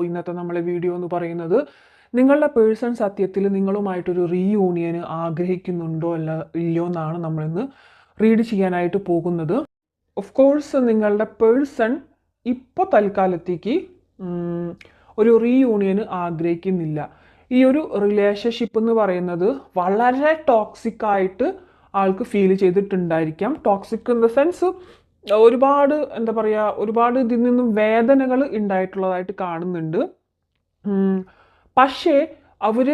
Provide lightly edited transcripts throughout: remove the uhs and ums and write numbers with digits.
ഇന്നത്തെ നമ്മളെ വീഡിയോ എന്ന് പറയുന്നത് നിങ്ങളുടെ പേഴ്സൺ സത്യത്തിൽ നിങ്ങളുമായിട്ടൊരു റീയൂണിയന് ആഗ്രഹിക്കുന്നുണ്ടോ ഇല്ലയോ എന്നാണ് നമ്മളിന്ന് റീഡ് ചെയ്യാനായിട്ട് പോകുന്നത്. ഓഫ് കോഴ്സ് നിങ്ങളുടെ പേഴ്സൺ ഇപ്പോൾ തൽക്കാലത്തേക്ക് ഒരു റീയൂണിയന് ആഗ്രഹിക്കുന്നില്ല. ഈ ഒരു റിലേഷൻഷിപ്പ് എന്ന് പറയുന്നത് വളരെ ടോക്സിക് ആയിട്ട് ആൾക്ക് ഫീൽ ചെയ്തിട്ടുണ്ടായിരിക്കാം. ടോക്സിക് ഇൻ ദ സെൻസ് ഒരുപാട് എന്താ പറയുക, ഒരുപാട് ഇതിൽ നിന്നും വേദനകൾ ഉണ്ടായിട്ടുള്ളതായിട്ട് കാണുന്നുണ്ട്. പക്ഷേ അവർ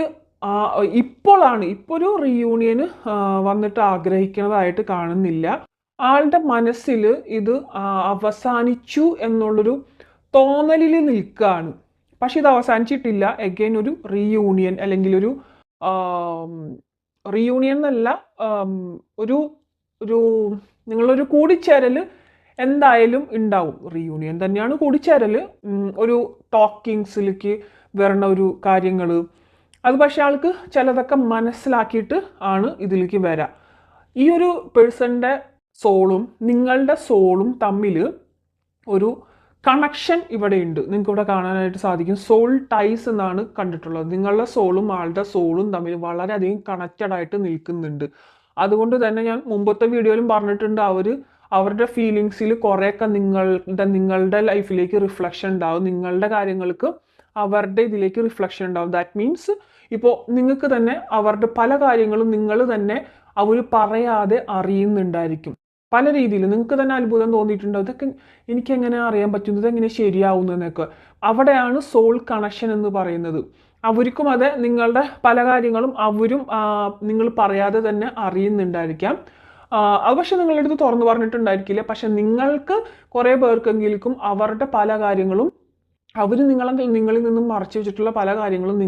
ഇപ്പോൾ ഒരു റീയൂണിയന് വന്നിട്ട് ആഗ്രഹിക്കുന്നതായിട്ട് കാണുന്നില്ല. ആളുടെ മനസ്സിൽ ഇത് അവസാനിച്ചു എന്നുള്ളൊരു തോന്നലിൽ നിൽക്കുകയാണ്. പക്ഷെ ഇത് അവസാനിച്ചിട്ടില്ല. എഗെയിൻ ഒരു റീയൂണിയൻ അല്ലെങ്കിൽ ഒരു റീയൂണിയൻ എന്നല്ല, ഒരു ഒരു നിങ്ങളൊരു കൂടിച്ചേരൽ എന്തായാലും ഉണ്ടാവും. റീയൂണിയൻ തന്നെയാണ് കൂടിച്ചേരൽ. ഒരു ടോക്കിങ്സിലേക്ക് വരണ ഒരു കാര്യങ്ങൾ അത് പക്ഷെ ആൾക്ക് ചിലതൊക്കെ മനസ്സിലാക്കിയിട്ട് ആണ് ഇതിലേക്ക് വരാം. ഈ ഒരു പേഴ്സണിൻ്റെ സോളും നിങ്ങളുടെ സോളും തമ്മിൽ ഒരു കണക്ഷൻ ഇവിടെ ഉണ്ട്. നിങ്ങൾക്ക് ഇവിടെ കാണാനായിട്ട് സാധിക്കും. സോൾ ടൈസ് എന്നാണ് കണ്ടിട്ടുള്ളത്. നിങ്ങളുടെ സോളും ആളുടെ സോളും തമ്മിൽ വളരെയധികം കണക്റ്റഡ് ആയിട്ട് നിൽക്കുന്നുണ്ട്. അതുകൊണ്ട് തന്നെ ഞാൻ മുമ്പത്തെ വീഡിയോയിലും പറഞ്ഞിട്ടുണ്ട്, അവരുടെ ഫീലിങ്സിൽ കുറേയൊക്കെ നിങ്ങളുടെ ലൈഫിലേക്ക് റിഫ്ലക്ഷൻ ഉണ്ടാവും. നിങ്ങളുടെ കാര്യങ്ങൾക്ക് അവരുടെ ഇതിലേക്ക് റിഫ്ലക്ഷൻ ഉണ്ടാവും. ദാറ്റ് മീൻസ് ഇപ്പോൾ നിങ്ങൾക്ക് തന്നെ അവരുടെ പല കാര്യങ്ങളും നിങ്ങൾ തന്നെ അവർ പറയാതെ അറിയുന്നുണ്ടായിരിക്കും. പല രീതിയിൽ നിങ്ങൾക്ക് തന്നെ അത്ഭുതം തോന്നിയിട്ടുണ്ടോ, ഇതൊക്കെ എനിക്കെങ്ങനെ അറിയാൻ പറ്റുന്നത്, എങ്ങനെ ശരിയാവുന്നതെന്നൊക്കെ. അവിടെയാണ് സോൾ കണക്ഷൻ എന്ന് പറയുന്നത്. അവർക്കും അതെ, നിങ്ങളുടെ പല കാര്യങ്ങളും അവരും നിങ്ങൾ പറയാതെ തന്നെ അറിയുന്നുണ്ടായിരിക്കാം. അത് പക്ഷെ നിങ്ങളുടെ അടുത്ത് തുറന്നു പറഞ്ഞിട്ടുണ്ടായിരിക്കില്ല. പക്ഷെ നിങ്ങൾക്ക് കുറേ പേർക്കെങ്കിലും അവരുടെ പല കാര്യങ്ങളും അവർ നിങ്ങളിൽ നിന്നും മറച്ചു വെച്ചിട്ടുള്ള പല കാര്യങ്ങളും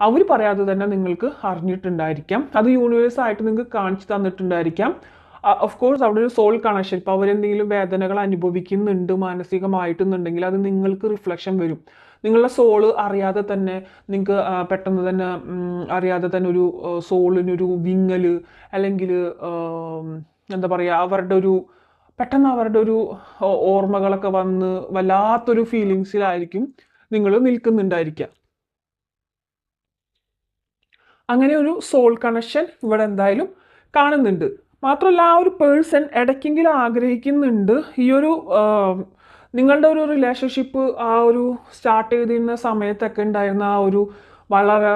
അവർ പറയാതെ തന്നെ നിങ്ങൾക്ക് അറിഞ്ഞിട്ടുണ്ടായിരിക്കാം. അത് യൂണിവേഴ്സായിട്ട് നിങ്ങൾക്ക് കാണിച്ചു തന്നിട്ടുണ്ടായിരിക്കാം. ഓഫ് കോഴ്സ് അവിടെ ഒരു സോൾ കണക്ഷൻ. ഇപ്പോൾ അവരെന്തെങ്കിലും വേദനകൾ അനുഭവിക്കുന്നുണ്ട് മാനസികമായിട്ടുണ്ടെങ്കിൽ അത് നിങ്ങൾക്ക് റിഫ്ലക്ഷൻ വരും. നിങ്ങളുടെ സോള് അറിയാതെ തന്നെ നിങ്ങൾക്ക് പെട്ടെന്ന് തന്നെ അറിയാതെ തന്നെ ഒരു സോളിനൊരു വിങ്ങൽ അല്ലെങ്കിൽ എന്താ പറയുക, പെട്ടെന്ന് അവരുടെ ഒരു ഓർമ്മകളൊക്കെ വന്ന് വല്ലാത്തൊരു ഫീലിങ്സിലായിരിക്കും നിങ്ങൾ നിൽക്കുന്നുണ്ടായിരിക്കുക. അങ്ങനെ ഒരു സോൾ കണക്ഷൻ ഇവിടെ എന്തായാലും കാണുന്നുണ്ട്. മാത്രമല്ല ആ ഒരു പേഴ്സൺ ഇടയ്ക്കെങ്കിലും ആഗ്രഹിക്കുന്നുണ്ട് ഈ ഒരു നിങ്ങളുടെ ഒരു റിലേഷൻഷിപ്പ് ആ ഒരു സ്റ്റാർട്ട് ചെയ്തിരുന്ന സമയത്തൊക്കെ ഉണ്ടായിരുന്ന ആ ഒരു വളരെ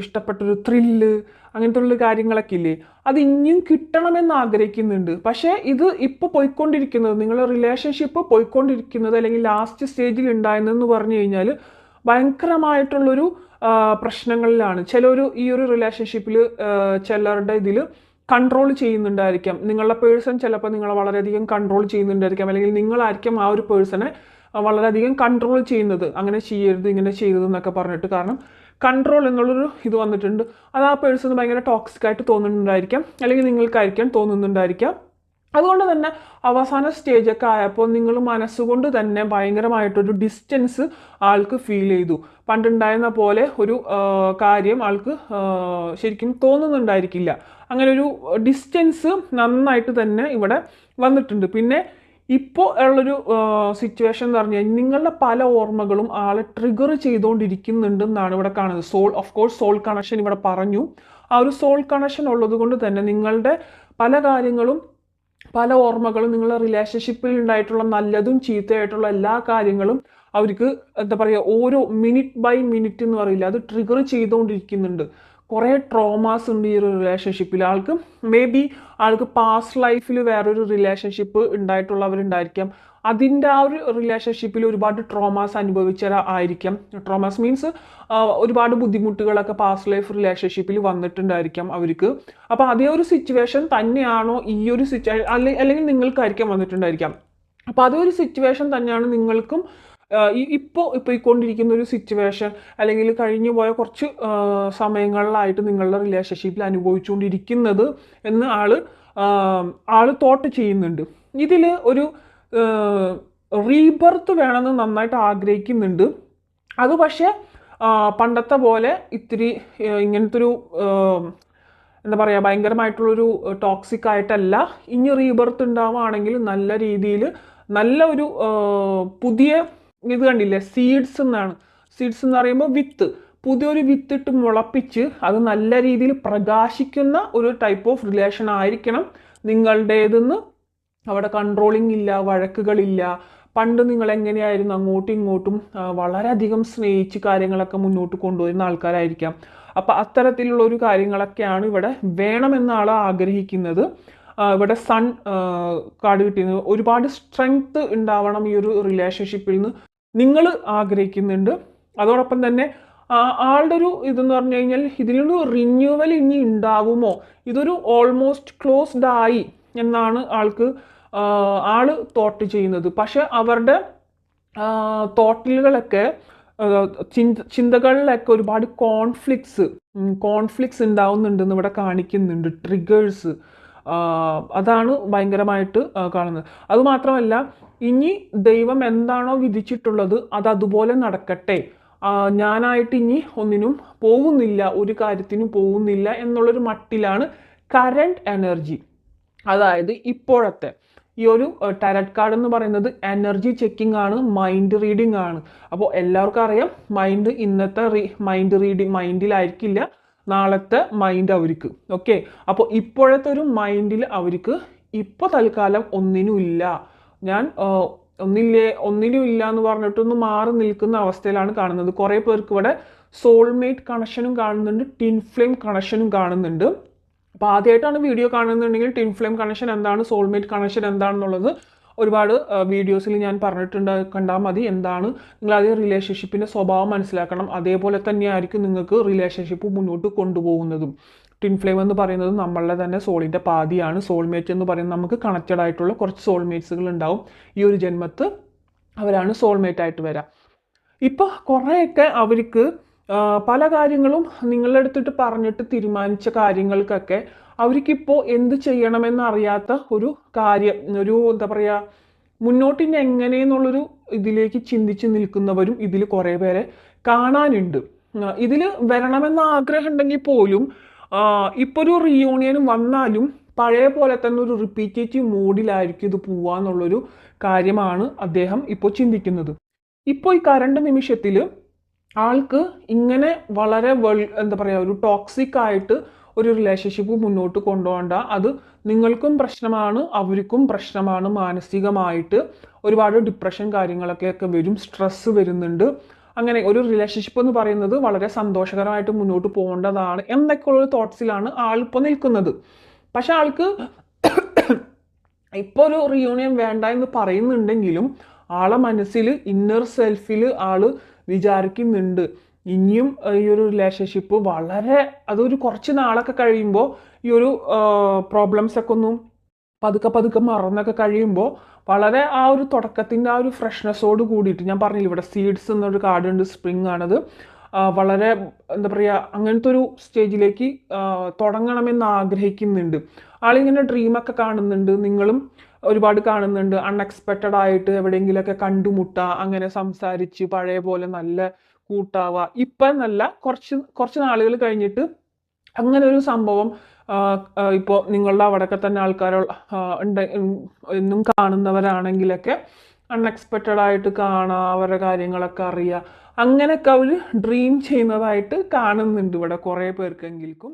ഇഷ്ടപ്പെട്ടൊരു ത്രില്ല്, അങ്ങനത്തെ ഉള്ള കാര്യങ്ങളൊക്കെ ഇല്ലേ, അത് ഇനിയും കിട്ടണമെന്ന് ആഗ്രഹിക്കുന്നുണ്ട്. പക്ഷേ ഇത് ഇപ്പോൾ പോയിക്കൊണ്ടിരിക്കുന്നത്, നിങ്ങളുടെ റിലേഷൻഷിപ്പ് പോയിക്കൊണ്ടിരിക്കുന്നത് അല്ലെങ്കിൽ ലാസ്റ്റ് സ്റ്റേജിൽ ഉണ്ടായിരുന്നെന്ന് പറഞ്ഞു കഴിഞ്ഞാൽ ഭയങ്കരമായിട്ടുള്ളൊരു പ്രശ്നങ്ങളിലാണ്. ഈ ഒരു റിലേഷൻഷിപ്പിൽ ചിലരുടെ ഇതിൽ കൺട്രോൾ ചെയ്യുന്നുണ്ടായിരിക്കാം. നിങ്ങളുടെ പേഴ്സൺ ചിലപ്പോൾ നിങ്ങളെ വളരെയധികം കൺട്രോൾ ചെയ്യുന്നുണ്ടായിരിക്കാം. അല്ലെങ്കിൽ നിങ്ങളായിരിക്കും ആ ഒരു പേഴ്സണെ വളരെയധികം കൺട്രോൾ ചെയ്യുന്നത്. അങ്ങനെ ചെയ്യരുത്, ഇങ്ങനെ ചെയ്യരുത് എന്നൊക്കെ പറഞ്ഞിട്ട്. കാരണം കൺട്രോൾ എന്നുള്ളൊരു ഇത് വന്നിട്ടുണ്ട്. അത് ആ പേഴ്സണ് ഭയങ്കര ടോക്സിക് ആയിട്ട് തോന്നുന്നുണ്ടായിരിക്കാം, അല്ലെങ്കിൽ നിങ്ങൾക്കായിരിക്കാം തോന്നുന്നുണ്ടായിരിക്കാം. അതുകൊണ്ട് തന്നെ അവസാന സ്റ്റേജൊക്കെ ആയപ്പോൾ നിങ്ങൾ മനസ്സുകൊണ്ട് തന്നെ ഭയങ്കരമായിട്ടൊരു ഡിസ്റ്റൻസ് ആൾക്ക് ഫീൽ ചെയ്തു. പണ്ടുണ്ടായിരുന്ന പോലെ ഒരു കാര്യം ആൾക്ക് ശരിക്കും തോന്നുന്നുണ്ടായിരിക്കില്ല. അങ്ങനെ ഒരു ഡിസ്റ്റൻസ് നന്നായിട്ട് തന്നെ ഇവിടെ വന്നിട്ടുണ്ട്. പിന്നെ ഇപ്പോൾ ഉള്ളൊരു സിറ്റുവേഷൻ എന്ന് പറഞ്ഞു കഴിഞ്ഞാൽ നിങ്ങളുടെ പല ഓർമ്മകളും ആളെ ട്രിഗർ ചെയ്തുകൊണ്ടിരിക്കുന്നുണ്ടെന്നാണ് ഇവിടെ കാണുന്നത്. ഓഫ് കോഴ്സ് സോൾ കണക്ഷൻ ഇവിടെ പറഞ്ഞു. ആ ഒരു സോൾ കണക്ഷൻ ഉള്ളത് കൊണ്ട് തന്നെ നിങ്ങളുടെ പല കാര്യങ്ങളും, പല ഓർമ്മകളും, നിങ്ങളുടെ റിലേഷൻഷിപ്പിൽ ഉണ്ടായിട്ടുള്ള നല്ലതും ചീത്തയായിട്ടുള്ള എല്ലാ കാര്യങ്ങളും അവർക്ക് എന്താ പറയുക, ഓരോ മിനിറ്റ് ബൈ മിനിറ്റ് എന്ന് പറയില്ല, അത് ട്രിഗർ ചെയ്തുകൊണ്ടിരിക്കുന്നുണ്ട്. കുറേ ട്രോമാസ് ഉണ്ട് ഈ ഒരു റിലേഷൻഷിപ്പിൽ. മേ ബി ആൾക്ക് പാസ്റ്റ് ലൈഫിൽ വേറൊരു റിലേഷൻഷിപ്പ് ഉണ്ടായിട്ടുള്ളവരുണ്ടായിരിക്കാം. അതിൻ്റെ ആ ഒരു റിലേഷൻഷിപ്പിൽ ഒരുപാട് ട്രോമാസ് അനുഭവിച്ചവരായിരിക്കാം. ട്രോമാസ് മീൻസ് ഒരുപാട് ബുദ്ധിമുട്ടുകളൊക്കെ പാസ്റ്റ് ലൈഫ് റിലേഷൻഷിപ്പിൽ വന്നിട്ടുണ്ടായിരിക്കാം അവർക്ക്. അപ്പോൾ അതേ ഒരു സിറ്റുവേഷൻ തന്നെയാണോ ഈ ഒരു സിറ്റുവേഷൻ, അല്ലെങ്കിൽ നിങ്ങൾക്കായിരിക്കാം വന്നിട്ടുണ്ടായിരിക്കാം. അപ്പോൾ അതേ ഒരു സിറ്റുവേഷൻ തന്നെയാണ് നിങ്ങൾക്കും ഇപ്പോൾ പോയിക്കൊണ്ടിരിക്കുന്ന ഒരു സിറ്റുവേഷൻ, അല്ലെങ്കിൽ കഴിഞ്ഞു പോയ കുറച്ച് സമയങ്ങളിലായിട്ട് നിങ്ങളുടെ റിലേഷൻഷിപ്പിൽ അനുഭവിച്ചുകൊണ്ടിരിക്കുന്നത് എന്ന് ആള് തോട്ട് ചെയ്യുന്നുണ്ട്. ഇതിൽ ഒരു റീബർത്ത് വേണമെന്ന് നന്നായിട്ട് ആഗ്രഹിക്കുന്നുണ്ട്. അത് പക്ഷേ പണ്ടത്തെ പോലെ ഇത്തിരി ഇങ്ങനത്തെ ഒരു എന്താ പറയുക, ഭയങ്കരമായിട്ടുള്ളൊരു ടോക്സിക് ആയിട്ടല്ല. ഇനി റീബർത്ത് ഉണ്ടാവുകയാണെങ്കിൽ നല്ല രീതിയിൽ നല്ല ഒരു പുതിയ ഇത് കണ്ടില്ലേ, സീഡ്സ് എന്നാണ്, സീഡ്സ് എന്ന് പറയുമ്പോൾ വിത്ത്, പുതിയൊരു വിത്തിട്ട് മുളപ്പിച്ച് അത് നല്ല രീതിയിൽ പ്രകാശിക്കുന്ന ഒരു ടൈപ്പ് ഓഫ് റിലേഷൻ ആയിരിക്കണം നിങ്ങളുടേതെന്ന്. അവിടെ കൺട്രോളിങ് ഇല്ല, വഴക്കുകളില്ല. പണ്ട് നിങ്ങൾ എങ്ങനെയായിരുന്നു അങ്ങോട്ടും ഇങ്ങോട്ടും വളരെയധികം സ്നേഹിച്ച് കാര്യങ്ങളൊക്കെ മുന്നോട്ട് കൊണ്ടുവരുന്ന ആൾക്കാരായിരിക്കാം. അപ്പം അത്തരത്തിലുള്ള ഒരു കാര്യങ്ങളൊക്കെയാണ് ഇവിടെ വേണമെന്ന ആൾ ആഗ്രഹിക്കുന്നത്. ഇവിടെ സൺ കാർഡ് കിട്ടിയത് ഒരുപാട് സ്ട്രെങ്ത് ഉണ്ടാവണം ഈ ഒരു റിലേഷൻഷിപ്പിൽ നിന്ന് നിങ്ങൾ ആഗ്രഹിക്കുന്നുണ്ട്. അതോടൊപ്പം തന്നെ ആളുടെ ഒരു ഇതെന്ന് പറഞ്ഞു കഴിഞ്ഞാൽ ഇതിനൊരു റിന്യൂവൽ ഇനി ഉണ്ടാവുമോ, ഇതൊരു ഓൾമോസ്റ്റ് ക്ലോസ്ഡ് ആയി എന്നാണ് ആള് തോട്ട് ചെയ്യുന്നത്. പക്ഷെ അവരുടെ തോട്ടലുകളൊക്കെ ചിന്തകളിലൊക്കെ ഒരുപാട് കോൺഫ്ലിക്ട്സ് ഉണ്ടാവുന്നുണ്ടെന്ന് ഇവിടെ കാണിക്കുന്നുണ്ട്. ട്രിഗേഴ്സ് അതാണ് ഭയങ്കരമായിട്ട് കാണുന്നത്. അതുമാത്രമല്ല, ഇനി ദൈവം എന്താണോ വിധിച്ചിട്ടുള്ളത് അത് അതുപോലെ നടക്കട്ടെ, ഞാനായിട്ട് ഇനി ഒന്നിനും പോകുന്നില്ല, ഒരു കാര്യത്തിനും പോകുന്നില്ല എന്നുള്ളൊരു മട്ടിലാണ് കറണ്ട് എനർജി. അതായത് ഇപ്പോഴത്തെ ഈ ഒരു ടാരറ്റ് കാർഡ് എന്ന് പറയുന്നത് എനർജി ചെക്കിംഗ് ആണ്, മൈൻഡ് റീഡിംഗ് ആണ്. അപ്പോൾ എല്ലാവർക്കും അറിയാം, ഇന്നത്തെ മൈൻഡിലായിരിക്കില്ല നാളത്തെ മൈൻഡ് അവർക്ക്. ഓക്കെ, അപ്പോൾ ഇപ്പോഴത്തെ ഒരു മൈൻഡിൽ അവർക്ക് ഇപ്പോൾ തൽക്കാലം ഒന്നിനുമില്ല, ഞാൻ ഒന്നിനും ഇല്ല എന്ന് പറഞ്ഞിട്ടൊന്ന് മാറി നിൽക്കുന്ന അവസ്ഥയിലാണ് കാണുന്നത്. കുറേ പേർക്ക് ഇവിടെ സോൾമേറ്റ് കണക്ഷനും കാണുന്നുണ്ട്, ടിൻ ഫ്ലെയിം കണക്ഷനും കാണുന്നുണ്ട്. അപ്പോൾ ആദ്യമായിട്ടാണ് വീഡിയോ കാണുന്നുണ്ടെങ്കിൽ ടിൻ ഫ്ലെയിം കണക്ഷൻ എന്താണ്, സോൾമേറ്റ് കണക്ഷൻ എന്താണെന്നുള്ളത് ഒരുപാട് വീഡിയോസിൽ ഞാൻ പറഞ്ഞിട്ടുണ്ട്, കണ്ടാൽ മതി. എന്താണ് നിങ്ങൾ ആദ്യം റിലേഷൻഷിപ്പിൻ്റെ സ്വഭാവം മനസ്സിലാക്കണം. അതേപോലെ തന്നെയായിരിക്കും നിങ്ങൾക്ക് റിലേഷൻഷിപ്പ് മുന്നോട്ട് കൊണ്ടുപോകുന്നതും. ടിൻ ഫ്ലെയിം എന്ന് പറയുന്നത് നമ്മളുടെ തന്നെ സോളിൻ്റെ പാതിയാണ്. സോൾമേറ്റ് എന്ന് പറയുന്നത് നമുക്ക് കണക്റ്റഡ് ആയിട്ടുള്ള കുറച്ച് സോൾമേറ്റ്സുകൾ ഉണ്ടാവും. ഈ ഒരു ജന്മത്ത് അവരാണ് സോൾമേറ്റ് ആയിട്ട് വരാം. ഇപ്പോൾ കുറേയൊക്കെ അവർക്ക് പല കാര്യങ്ങളും നിങ്ങളുടെ അടുത്തിട്ട് പറഞ്ഞിട്ട് തീരുമാനിച്ച കാര്യങ്ങൾക്കൊക്കെ അവർക്കിപ്പോൾ എന്ത് ചെയ്യണമെന്ന് അറിയാത്ത ഒരു കാര്യം, ഒരു എന്താ പറയുക, മുന്നോട്ടിന് എങ്ങനെയെന്നുള്ളൊരു ഇതിലേക്ക് ചിന്തിച്ച് നിൽക്കുന്നവരും ഇതിൽ കുറേ പേരെ കാണാനുണ്ട്. ഇതിൽ വരണമെന്ന ആഗ്രഹം ഉണ്ടെങ്കിൽ പോലും ഇപ്പോൾ ഒരു റീയൂണിയൻ വന്നാലും പഴയ പോലെ തന്നെ ഒരു റിപ്പീറ്റേറ്റീവ് മോഡിലായിരിക്കും ഇത് പോവാന്നുള്ളൊരു കാര്യമാണ് അദ്ദേഹം ഇപ്പോൾ ചിന്തിക്കുന്നത്. ഇപ്പോൾ ഈ കറണ്ട് നിമിഷത്തിൽ ആൾക്ക് ഇങ്ങനെ വളരെ എന്താ പറയുക, ഒരു ടോക്സിക് ആയിട്ട് ഒരു റിലേഷൻഷിപ്പ് മുന്നോട്ട് കൊണ്ടുപോകേണ്ട. അത് നിങ്ങൾക്കും പ്രശ്നമാണ്, അവർക്കും പ്രശ്നമാണ്. മാനസികമായിട്ട് ഒരുപാട് ഡിപ്രഷൻ കാര്യങ്ങളൊക്കെ വരും, സ്ട്രെസ് വരുന്നുണ്ട്. അങ്ങനെ ഒരു റിലേഷൻഷിപ്പ് എന്ന് പറയുന്നത് വളരെ സന്തോഷകരമായിട്ട് മുന്നോട്ട് പോകേണ്ടതാണ് എന്നൊക്കെയുള്ളൊരു തോട്ട്സിലാണ് ആളിപ്പോൾ നിൽക്കുന്നത്. പക്ഷെ ആൾക്ക് ഇപ്പോൾ ഒരു റിയൂണിയൻ വേണ്ട എന്ന് പറയുന്നുണ്ടെങ്കിലും ആളെ മനസ്സിൽ ഇന്നർ സെൽഫിൽ ആള് വിചാരിക്കുന്നുണ്ട് ഇനിയും ഈ ഒരു റിലേഷൻഷിപ്പ് അതൊരു കുറച്ച് നാളൊക്കെ കഴിയുമ്പോൾ ഈ ഒരു പ്രോബ്ലംസ് ഒക്കെ ഒന്നും പതുക്കെ മറന്നൊക്കെ കഴിയുമ്പോൾ വളരെ ആ ഒരു തുടക്കത്തിൻ്റെ ആ ഒരു ഫ്രഷ്നെസ്സോട് കൂടിയിട്ട്, ഞാൻ പറഞ്ഞില്ല ഇവിടെ സീഡ്സ് എന്നൊരു കാർഡ് ഉണ്ട്, സ്പ്രിംഗ് ആണത്, വളരെ എന്താ പറയുക അങ്ങനത്തെ ഒരു സ്റ്റേജിലേക്ക് തുടങ്ങണമെന്ന് ആഗ്രഹിക്കുന്നുണ്ട്. ആളിങ്ങനെ ഡ്രീമൊക്കെ കാണുന്നുണ്ട്, നിങ്ങളും ഒരുപാട് കാണുന്നുണ്ട്. അൺഎക്സ്പെക്റ്റഡ് ആയിട്ട് എവിടെയെങ്കിലുമൊക്കെ കണ്ടുമുട്ടുക, അങ്ങനെ സംസാരിച്ച് പഴയ പോലെ നല്ല കൂട്ടാവുക. ഇപ്പം നല്ല കുറച്ച് നാളുകൾ കഴിഞ്ഞിട്ട് അങ്ങനെ ഒരു സംഭവം ഇപ്പോൾ നിങ്ങളുടെ അവിടെയൊക്കെ തന്നെ ആൾക്കാരോ എന്നും കാണുന്നവരാണെങ്കിലൊക്കെ അൺഎക്സ്പെക്റ്റഡ് ആയിട്ട് കാണുക, അവരുടെ കാര്യങ്ങളൊക്കെ അറിയുക, അങ്ങനെയൊക്കെ അവർ ഡ്രീം ചെയ്യുന്നതായിട്ട് കാണുന്നുണ്ട് ഇവിടെ കുറേ പേർക്കെങ്കിലും.